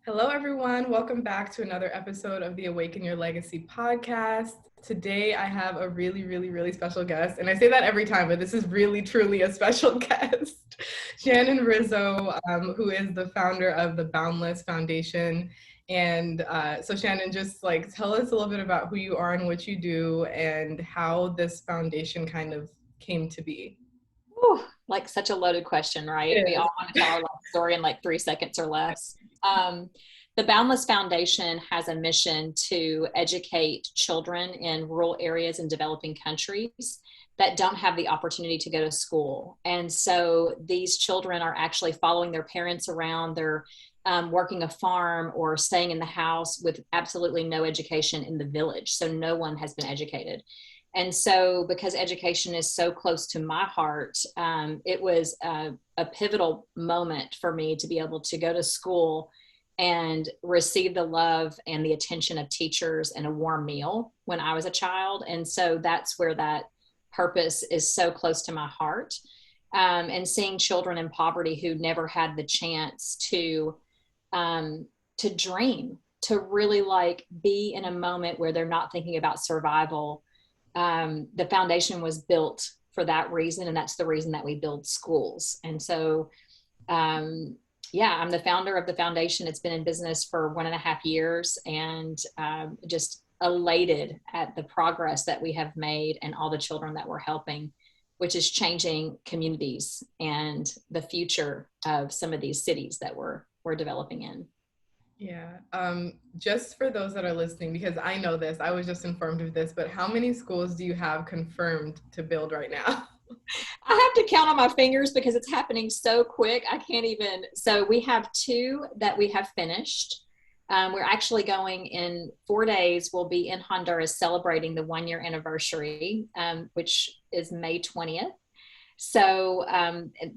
Hello, everyone. Welcome back to another episode of the Awaken Your Legacy podcast. Today, I have a really special guest. And I say that every time, but this is really, truly a special guest. Shannon Rizzo, who is the founder of the Boundless Foundation. And so, Shannon, just like tell us a little bit about who you are and what you do and how this foundation kind of came to be. Whew, like such a loaded question, right? It We is. all want to tell our life story in like 3 seconds or less. The Boundless Foundation has a mission to educate children in rural areas in developing countries that don't have the opportunity to go to school. And so these children are actually following their parents around. They're working a farm or staying in the house with absolutely no education in the village. So no one has been educated. And so, because education is so close to my heart, it was a pivotal moment for me to be able to go to school and receive the love and the attention of teachers and a warm meal when I was a child. And so that's where that purpose is so close to my heart. And seeing children in poverty who never had the chance to dream, to really like be in a moment where they're not thinking about survival. The foundation was built for that reason, and that's the reason that we build schools. And so, yeah, I'm the founder of the foundation. It's been in business for 1.5 years, and just elated at the progress that we have made and all the children that we're helping, which is changing communities and the future of some of these cities that we're developing in. Yeah. Just for those that are listening, because I know this, I was just informed of this, but how many schools do you have confirmed to build right now? I have to count on my fingers because it's happening so quick. I can't even. So we have two that we have finished. We're actually going in 4 days. We'll be in Honduras celebrating the 1 year anniversary, which is May 20th. So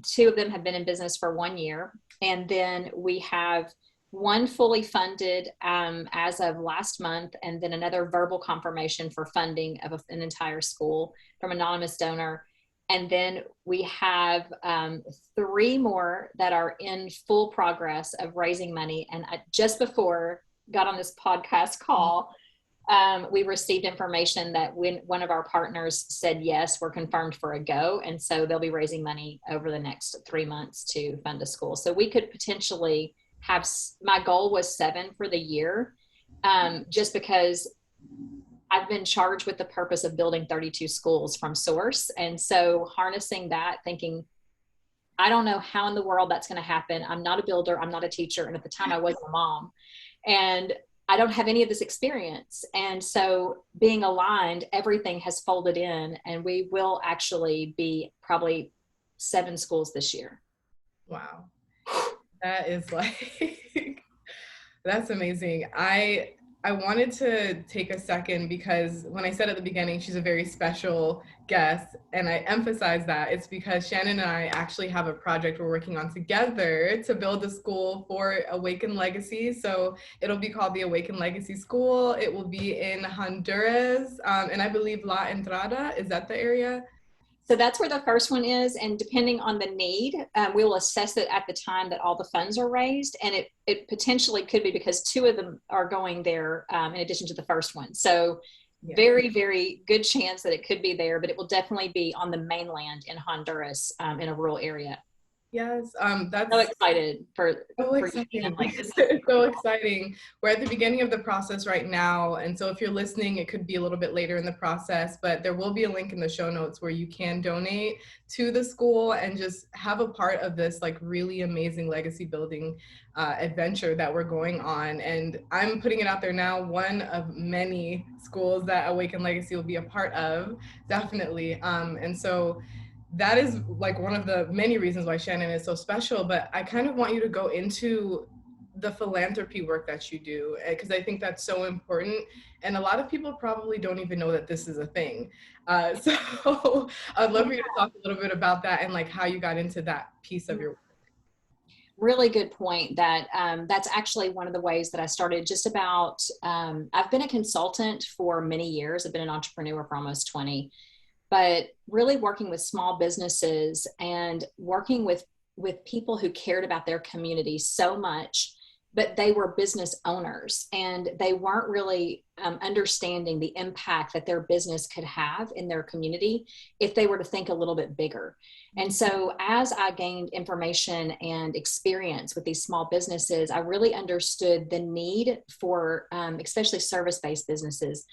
two of them have been in business for 1 year. And then we have one fully funded as of last month, and then another verbal confirmation for funding of an entire school from an anonymous donor. And then we have three more that are in full progress of raising money. And just before got on this podcast call, we received information that when one of our partners said, yes, we're confirmed for a go. And so they'll be raising money over the next 3 months to fund a school. So we could potentially have, my goal was 7 for the year, just because I've been charged with the purpose of building 32 schools from source. And so harnessing that, thinking, I don't know how in the world that's going to happen. I'm not a builder. I'm not a teacher. And at the time I wasn't a mom, and I don't have any of this experience. And so being aligned, everything has folded in, and we will actually be probably 7 schools this year. Wow. That is like, that's amazing. I wanted to take a second because when I said at the beginning, she's a very special guest, and I emphasize that it's because Shannon and I actually have a project we're working on together to build a school for Awaken Legacy. So it'll be called the Awaken Legacy School. It will be in Honduras, and I believe La Entrada, is that the area? So that's where the first one is. And depending on the need, we will assess it at the time that all the funds are raised. And it potentially could be because 2 of them are going there in addition to the first one. So Yeah. very good chance that it could be there, but it will definitely be on the mainland in Honduras, in a rural area. Yes, that's So excited so for you. exciting. Like this. It's so exciting. We're at the beginning of the process right now. And so if you're listening, it could be a little bit later in the process, but there will be a link in the show notes where you can donate to the school and just have a part of this like really amazing legacy building adventure that we're going on. And I'm putting it out there now, one of many schools that Awaken Legacy will be a part of, definitely. And so that is like one of the many reasons why Shannon is so special, but I kind of want you to go into the philanthropy work that you do, because I think that's so important. And a lot of people probably don't even know that this is a thing. So I'd love for you to talk a little bit about that and like how you got into that piece of your work. Really good point. That's actually one of the ways that I started. Just about, I've been a consultant for many years. I've been an entrepreneur for almost 20. But really working with small businesses and working with people who cared about their community so much but they were business owners and they weren't really understanding the impact that their business could have in their community if they were to think a little bit bigger. And so as I gained information and experience with these small businesses, I really understood the need for, especially service-based businesses,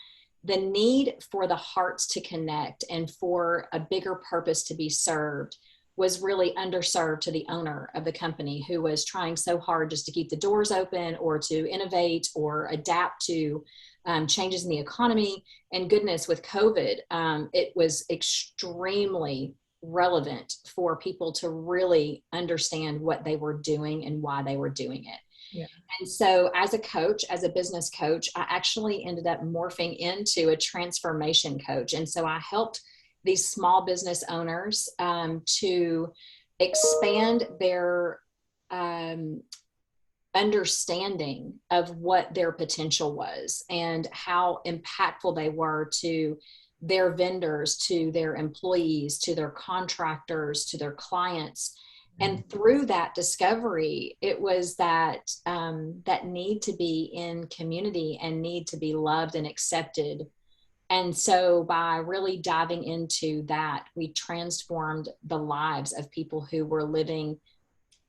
the need for the hearts to connect and for a bigger purpose to be served was really underserved to the owner of the company, who was trying so hard just to keep the doors open or to innovate or adapt to changes in the economy. And goodness, with COVID, it was extremely relevant for people to really understand what they were doing and why they were doing it. Yeah. And so as a coach, as a business coach, I actually ended up morphing into a transformation coach. And so I helped these small business owners to expand their understanding of what their potential was and how impactful they were to their vendors, to their employees, to their contractors, to their clients. And through that discovery, it was that that need to be in community and need to be loved and accepted. And so by really diving into that, we transformed the lives of people who were living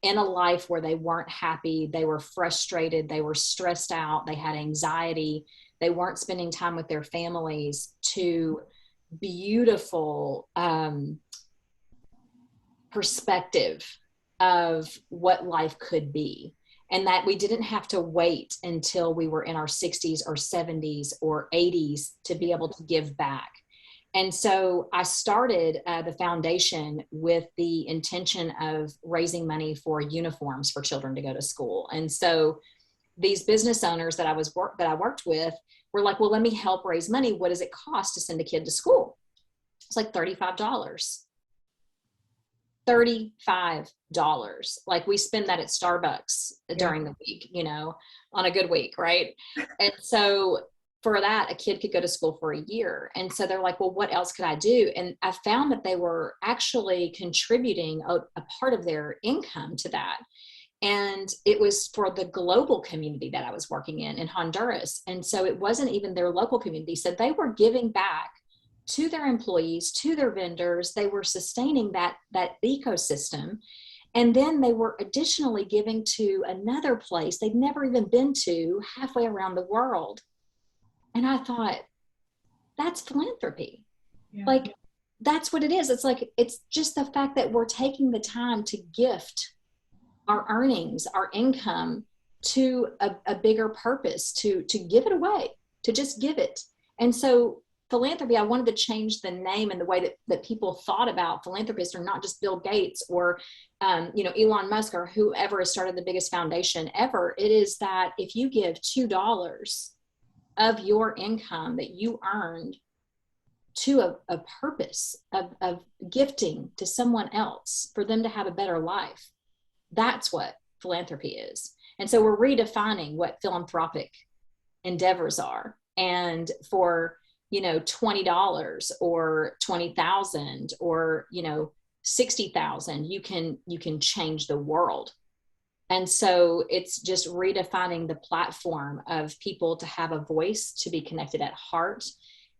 in a life where they weren't happy, they were frustrated, they were stressed out, they had anxiety, they weren't spending time with their families, to beautiful perspective of what life could be. And that we didn't have to wait until we were in our 60s or 70s or 80s to be able to give back. And so I started the foundation with the intention of raising money for uniforms for children to go to school. And so these business owners that I worked with were like, well, let me help raise money. What does it cost to send a kid to school? It's like $35. $35. Like we spend that at Starbucks during the week, you know, on a good week, right? And so for that, a kid could go to school for a year. And so they're like, well, what else could I do? And I found that they were actually contributing a part of their income to that. And it was for the global community that I was working in Honduras. And so it wasn't even their local community. So they were giving back to their employees, to their vendors. They were sustaining that ecosystem. And then they were additionally giving to another place they'd never even been to, halfway around the world. And I thought, that's philanthropy. Yeah. Like, that's what it is. It's like, it's just the fact that we're taking the time to gift our earnings, our income to a bigger purpose, to give it away, to just give it. And so philanthropy, I wanted to change the name and the way that people thought about philanthropists, are not just Bill Gates or, Elon Musk or whoever has started the biggest foundation ever. It is that if you give $2 of your income that you earned to a purpose of gifting to someone else for them to have a better life, that's what philanthropy is. And so we're redefining what philanthropic endeavors are. And for $20 or $20,000 or $60,000, you can change the world. And so it's just redefining the platform of people to have a voice, to be connected at heart.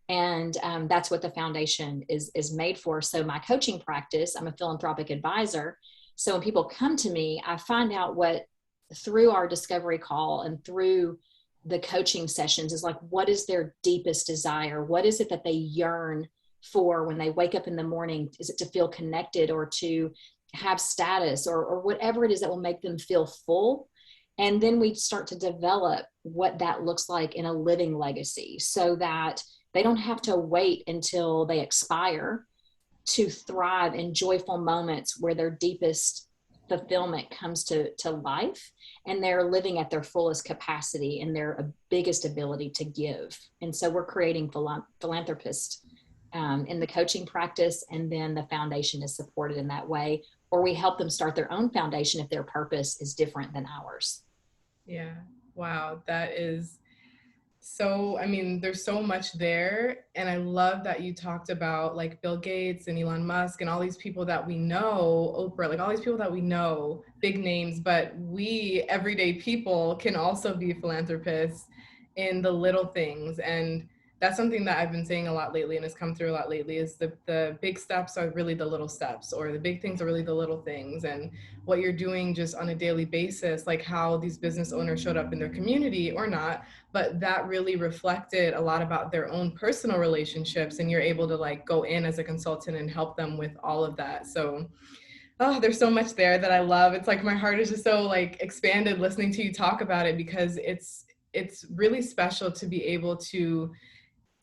And that's what the foundation is made for. So my coaching practice, I'm a philanthropic advisor. So when people come to me, I find out what, through our discovery call and through the coaching sessions, is like, what is their deepest desire? What is it that they yearn for when they wake up in the morning? Is it to feel connected or to have status or whatever it is that will make them feel full? And then we start to develop what that looks like in a living legacy, so that they don't have to wait until they expire to thrive in joyful moments where their deepest fulfillment comes to life, and they're living at their fullest capacity and their biggest ability to give. And so we're creating philanthropists in the coaching practice, and then the foundation is supported in that way, or we help them start their own foundation if their purpose is different than ours. Yeah. Wow. That is So, I mean, there's so much there. And I love that you talked about like Bill Gates and Elon Musk and all these people that we know, Oprah, like all these people that we know, big names, but we, everyday people, can also be philanthropists in the little things. And that's something that I've been saying a lot lately and has come through a lot lately is the big steps are really the little steps, or the big things are really the little things. And what you're doing just on a daily basis, like how these business owners showed up in their community or not, but that really reflected a lot about their own personal relationships, and you're able to like go in as a consultant and help them with all of that. So oh, there's so much there that I love. It's like my heart is just so like expanded listening to you talk about it, because it's really special to be able to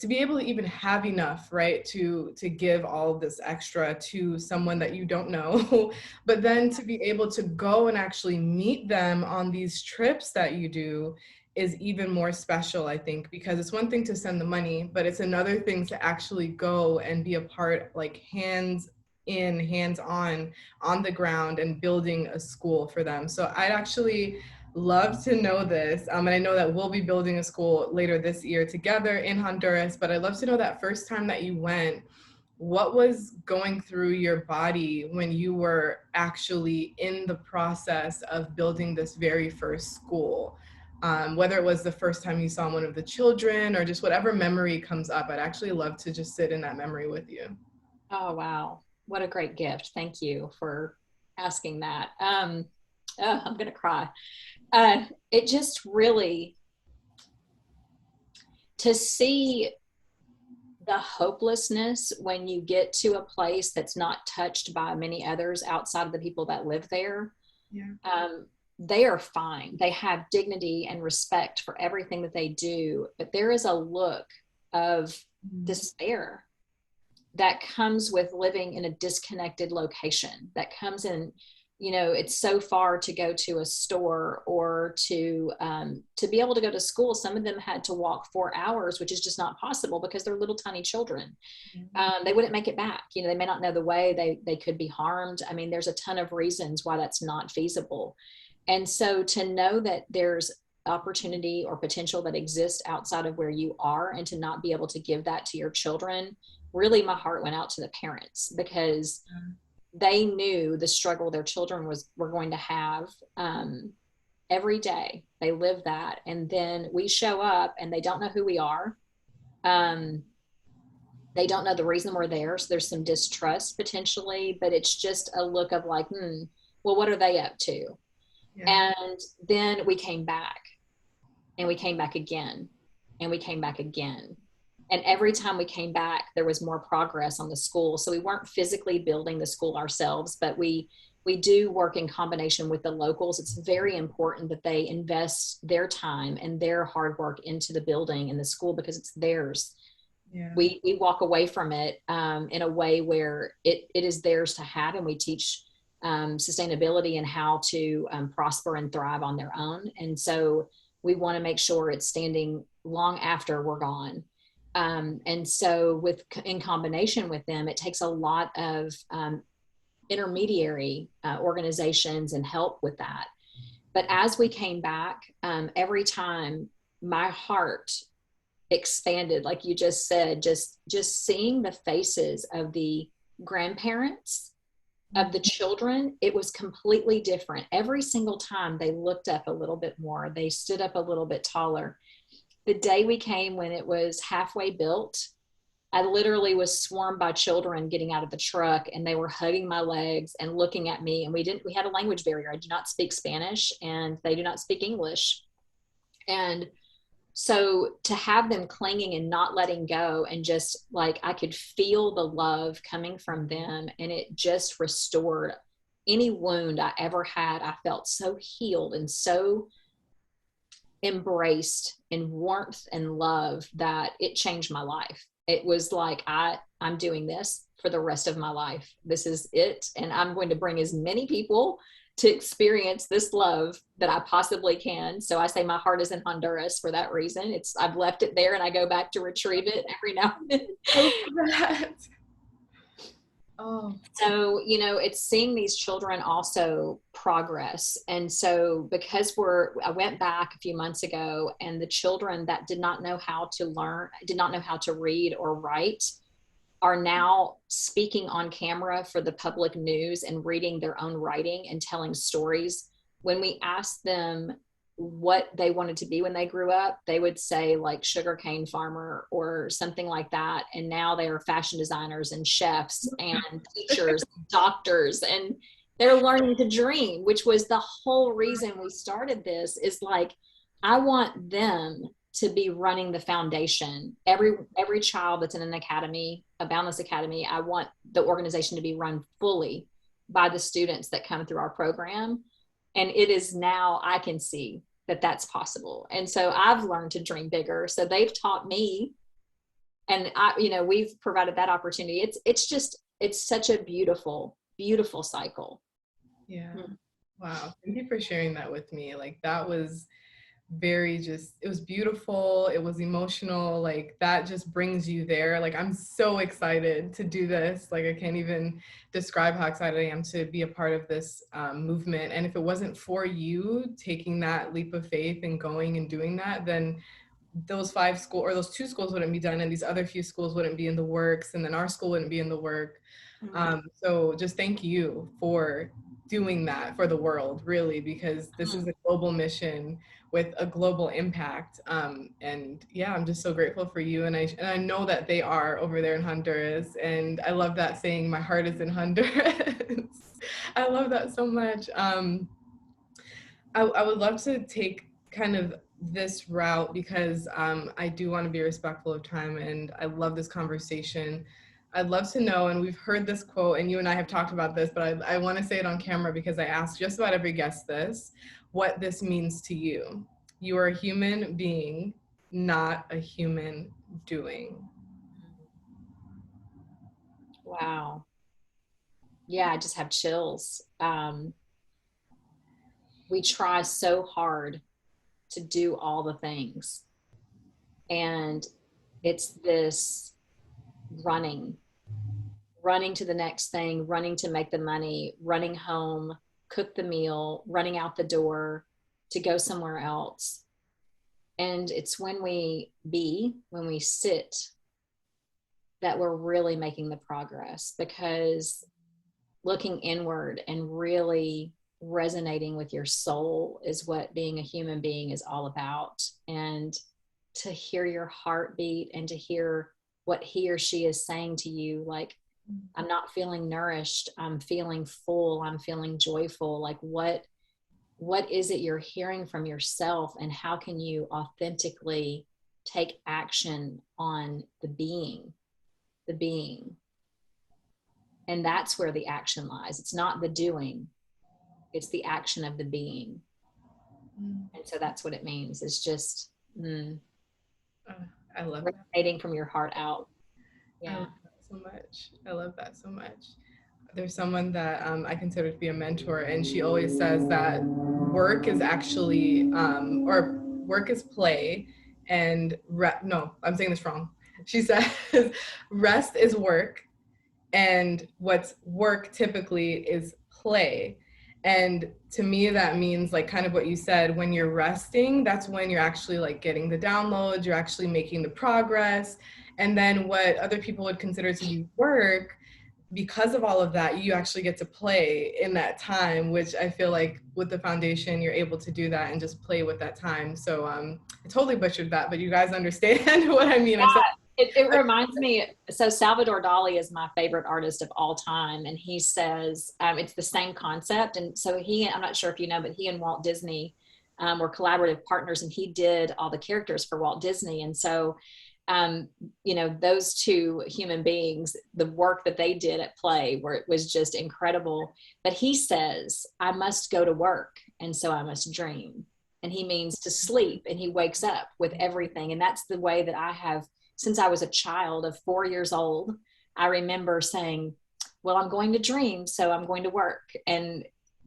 even have enough, right, to give all of this extra to someone that you don't know, but then to be able to go and actually meet them on these trips that you do is even more special, I think, because it's one thing to send the money, but it's another thing to actually go and be a part, like hands in, hands on the ground and building a school for them. So I'd actually love to know this. And I know that we'll be building a school later this year together in Honduras, but I'd love to know that first time that you went, what was going through your body when you were actually in the process of building this very first school? Whether it was the first time you saw one of the children or just whatever memory comes up, I'd actually love to just sit in that memory with you. Oh, wow. What a great gift. Thank you for asking that. I'm going to cry. It just really, to see the hopelessness when you get to a place that's not touched by many others outside of the people that live there. Yeah. They are fine. They have dignity and respect for everything that they do, but there is a look of despair that comes with living in a disconnected location, that comes in, it's so far to go to a store or to be able to go to school. Some of them had to walk 4 hours, which is just not possible because they're little tiny children. They wouldn't make it back. They may not know the way. They could be harmed. I mean, there's a ton of reasons why that's not feasible. And so to know that there's opportunity or potential that exists outside of where you are, and to not be able to give that to your children, really my heart went out to the parents, because they knew the struggle their children were going to have every day. They live that. And then we show up and they don't know who we are. They don't know the reason we're there. So there's some distrust potentially, but it's just a look of like, well, what are they up to? Yeah. And then we came back, and we came back again, and we came back again. And every time we came back, there was more progress on the school. So we weren't physically building the school ourselves, but we do work in combination with the locals. It's very important that they invest their time and their hard work into the building and the school, because it's theirs. Yeah. We walk away from it in a way where it is theirs to have, and we teach sustainability and how to prosper and thrive on their own. And so we want to make sure it's standing long after we're gone. And so in combination with them, it takes a lot of intermediary organizations and help with that. But as we came back, every time my heart expanded, like you just said, just seeing the faces of the grandparents, of the children, it was completely different. Every single time they looked up a little bit more, they stood up a little bit taller. The day we came, when it was halfway built, I literally was swarmed by children getting out of the truck, and they were hugging my legs and looking at me. And we had a language barrier. I do not speak Spanish, and they do not speak English. And so to have them clinging and not letting go, and just like, I could feel the love coming from them, and it just restored any wound I ever had. I felt so healed and so embraced in warmth and love that it changed my life. It was like, I'm doing this for the rest of my life. This is it. And I'm going to bring as many people to experience this love that I possibly can. So I say my heart is in Honduras for that reason. I've left it there, and I go back to retrieve it every now and then. Oh, So, it's seeing these children also progress. And so because I went back a few months ago, and the children that did not know how to learn, did not know how to read or write, are now speaking on camera for the public news and reading their own writing and telling stories. When we asked them what they wanted to be when they grew up, they would say like sugarcane farmer or something like that. And now they are fashion designers and chefs and teachers, doctors, and they're learning to dream, which was the whole reason we started this. Is like, I want them to be running the foundation. Every child that's in an academy, a Boundless Academy, I want the organization to be run fully by the students that come through our program. And it is now, I can see that that's possible. And so I've learned to dream bigger. So they've taught me, and we've provided that opportunity. It's such a beautiful, beautiful cycle. yeah. Wow. Thank you for sharing that with me. Like that was it was beautiful. It was emotional. Like that just brings you there. Like I'm so excited to do this. Like I can't even describe how excited I am to be a part of this movement. And if it wasn't for you taking that leap of faith and going and doing that, then those those 2 schools wouldn't be done, and these other few schools wouldn't be in the works, and then our school wouldn't be in the work. So just thank you for doing that for the world, really, because this is a global mission with a global impact. And yeah, I'm just so grateful for you. And I know that they are over there in Honduras. And I love that saying, my heart is in Honduras. I love that so much. I would love to take kind of this route because I do want to be respectful of time, and I love this conversation. I'd love to know, and we've heard this quote, and you and I have talked about this, but I want to say it on camera because I ask just about every guest this, what this means to you. You are a human being, not a human doing. Wow. Yeah, I just have chills. We try so hard to do all the things. And it's this running, running to the next thing, running to make the money, running home, cook the meal, running out the door to go somewhere else. And it's when we sit, that we're really making the progress, because looking inward and really resonating with your soul is what being a human being is all about. And to hear your heartbeat and to hear what he or she is saying to you, like, I'm not feeling nourished, I'm feeling full, I'm feeling joyful. Like what is it you're hearing from yourself, and how can you authentically take action on the being? And that's where the action lies. It's not the doing, it's the action of the being. And so that's what it means. It's just I love resonating from your heart out. Yeah. I love that so much. I love that so much. There's someone that I consider to be a mentor, and she always says that work is actually, or work is play, and no, I'm saying this wrong. She says rest is work, and what's work typically is play. And to me, that means like kind of what you said, when you're resting, that's when you're actually like getting the downloads, you're actually making the progress. And then what other people would consider to be work, because of all of that, you actually get to play in that time, which I feel like with the foundation, you're able to do that and just play with that time. So I totally butchered that, but you guys understand what I mean. Yeah, it reminds me, so Salvador Dali is my favorite artist of all time. And he says, it's the same concept. And so I'm not sure if you know, but he and Walt Disney were collaborative partners, and he did all the characters for Walt Disney. And so those two human beings, the work that they did at play, where it was just incredible. But he says, I must go to work, and so I must dream. And he means to sleep, and he wakes up with everything. And that's the way that I have, since I was a child of 4 years old. I remember saying, well, I'm going to dream, so I'm going to work. And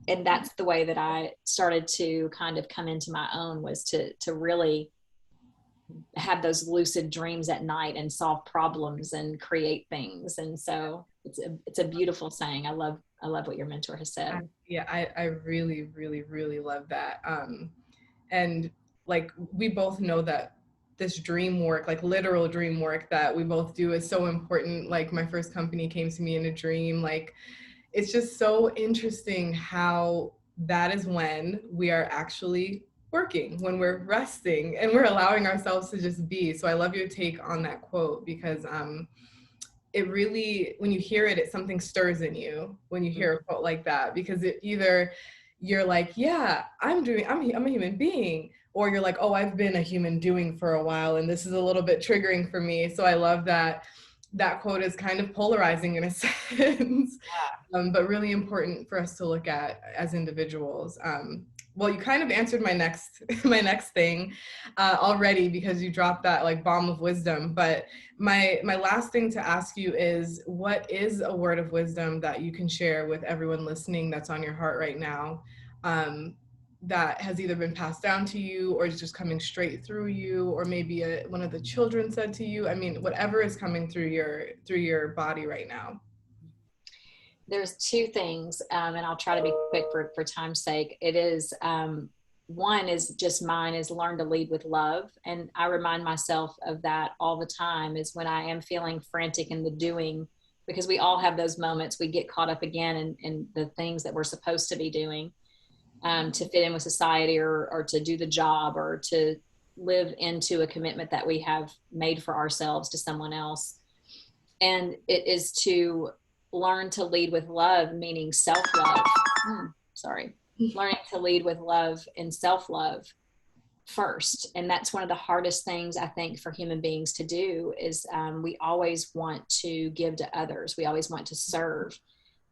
that's the way that I started to kind of come into my own, was to really have those lucid dreams at night and solve problems and create things. And so it's a beautiful saying. I love what your mentor has said. I really, really, really love that. And like we both know that this dream work, like literal dream work that we both do is so important. Like my first company came to me in a dream. Like it's just so interesting how that is when we are actually working, when we're resting and we're allowing ourselves to just be. So I love your take on that quote because it really, when you hear it, something stirs in you when you hear a quote like that, because it either you're like, yeah, I'm a human being, or you're like, oh, I've been a human doing for a while and this is a little bit triggering for me. So I love that that quote is kind of polarizing in a sense, but really important for us to look at as individuals. Well, you kind of answered my next my next thing already, because you dropped that like bomb of wisdom. But my last thing to ask you is, what is a word of wisdom that you can share with everyone listening that's on your heart right now, that has either been passed down to you or is just coming straight through you, or maybe one of the children said to you? I mean, whatever is coming through your body right now. There's two things, and I'll try to be quick for time's sake. It is one is just mine is learn to lead with love, and I remind myself of that all the time. Is when I am feeling frantic in the doing, because we all have those moments. We get caught up again in the things that we're supposed to be doing, to fit in with society, or to do the job, or to live into a commitment that we have made for ourselves to someone else. And it is to learn to lead with love, meaning self-love. Sorry. Learning to lead with love and self-love first. And that's one of the hardest things I think for human beings to do is we always want to give to others. We always want to serve.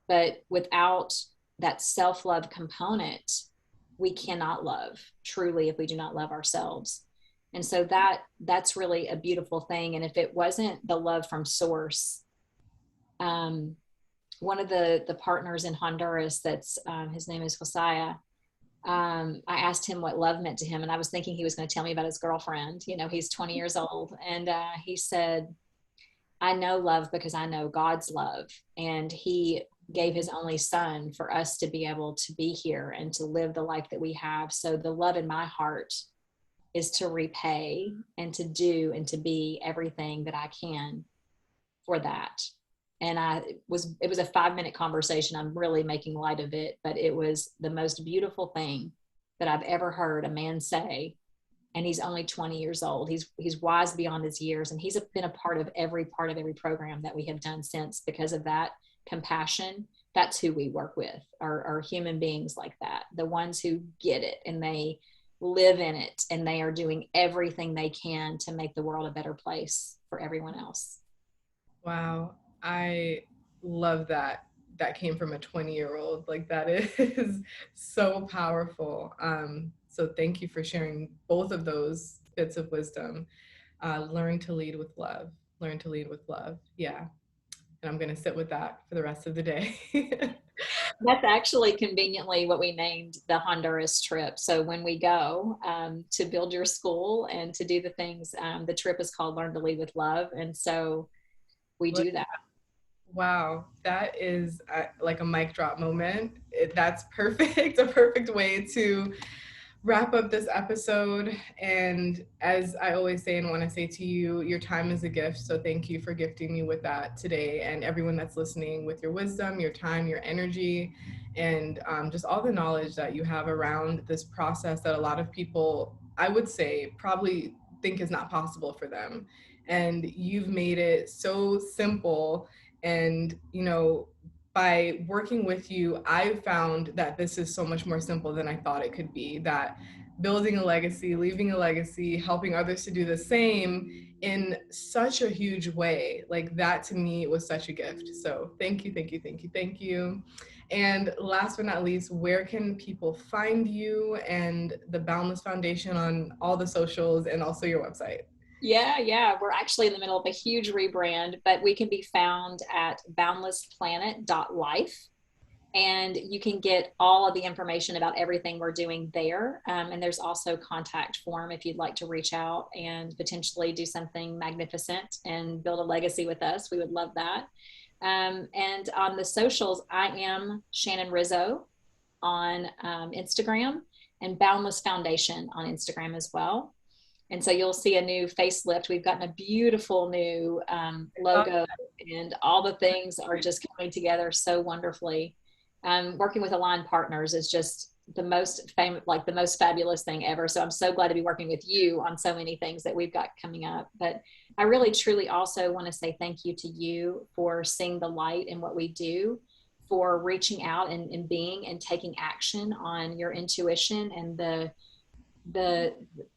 But without that self-love component, we cannot love truly if we do not love ourselves. And so that's really a beautiful thing. And if it wasn't the love from source, one of the partners in Honduras, that's his name is Josiah. I asked him what love meant to him, and I was thinking he was going to tell me about his girlfriend. You know, he's 20 years old, and he said, "I know love because I know God's love, and He gave His only Son for us to be able to be here and to live the life that we have. So the love in my heart is to repay and to do and to be everything that I can for that." And it was a 5-minute conversation. I'm really making light of it, but it was the most beautiful thing that I've ever heard a man say. And he's only 20 years old. He's wise beyond his years. And he's been a part of every program that we have done since, because of that compassion. That's who we work with, are human beings like that. The ones who get it and they live in it and they are doing everything they can to make the world a better place for everyone else. Wow. I love that. That came from a 20-year-old. Like that is so powerful. So thank you for sharing both of those bits of wisdom. Learn to lead with love. Learn to lead with love. Yeah. And I'm going to sit with that for the rest of the day. That's actually conveniently what we named the Honduras trip. So when we go to build your school and to do the things, the trip is called Learn to Lead with Love. And so we do that. Wow, that is like a mic drop moment. That's perfect, a perfect way to wrap up this episode. And as I always say and want to say to you, your time is a gift. So thank you for gifting me with that today, and everyone that's listening, with your wisdom, your time, your energy, and just all the knowledge that you have around this process that a lot of people, I would say, probably think is not possible for them. And you've made it so simple. And, you know, by working with you, I've found that this is so much more simple than I thought it could be. That building a legacy, leaving a legacy, helping others to do the same in such a huge way, like that to me was such a gift. So thank you, thank you, thank you, thank you. And last but not least, where can people find you and the Boundless Foundation on all the socials, and also your website? Yeah. We're actually in the middle of a huge rebrand, but we can be found at boundlessplanet.life. And you can get all of the information about everything we're doing there. And there's also contact form if you'd like to reach out and potentially do something magnificent and build a legacy with us. We would love that. And on the socials, I am Shannon Rizzo on Instagram, and Boundless Foundation on Instagram as well. And so you'll see a new facelift. We've gotten a beautiful new logo, and all the things are just coming together so wonderfully. Working with Aligned Partners is just the most the most fabulous thing ever. So I'm so glad to be working with you on so many things that we've got coming up. But I really, truly also want to say thank you to you for seeing the light in what we do, for reaching out and being and taking action on your intuition and the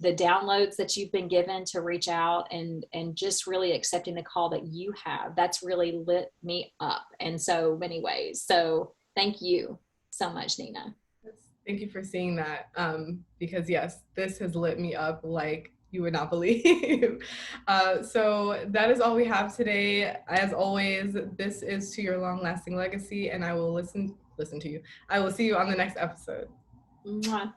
downloads that you've been given to reach out and just really accepting the call that you have. That's really lit me up in so many ways. So thank you so much, Nina. Thank you for seeing that, because yes, this has lit me up like you would not believe. So that is all we have today. As always, this is To Your Long Lasting Legacy, and I will listen to you. I will see you on the next episode. Mwah.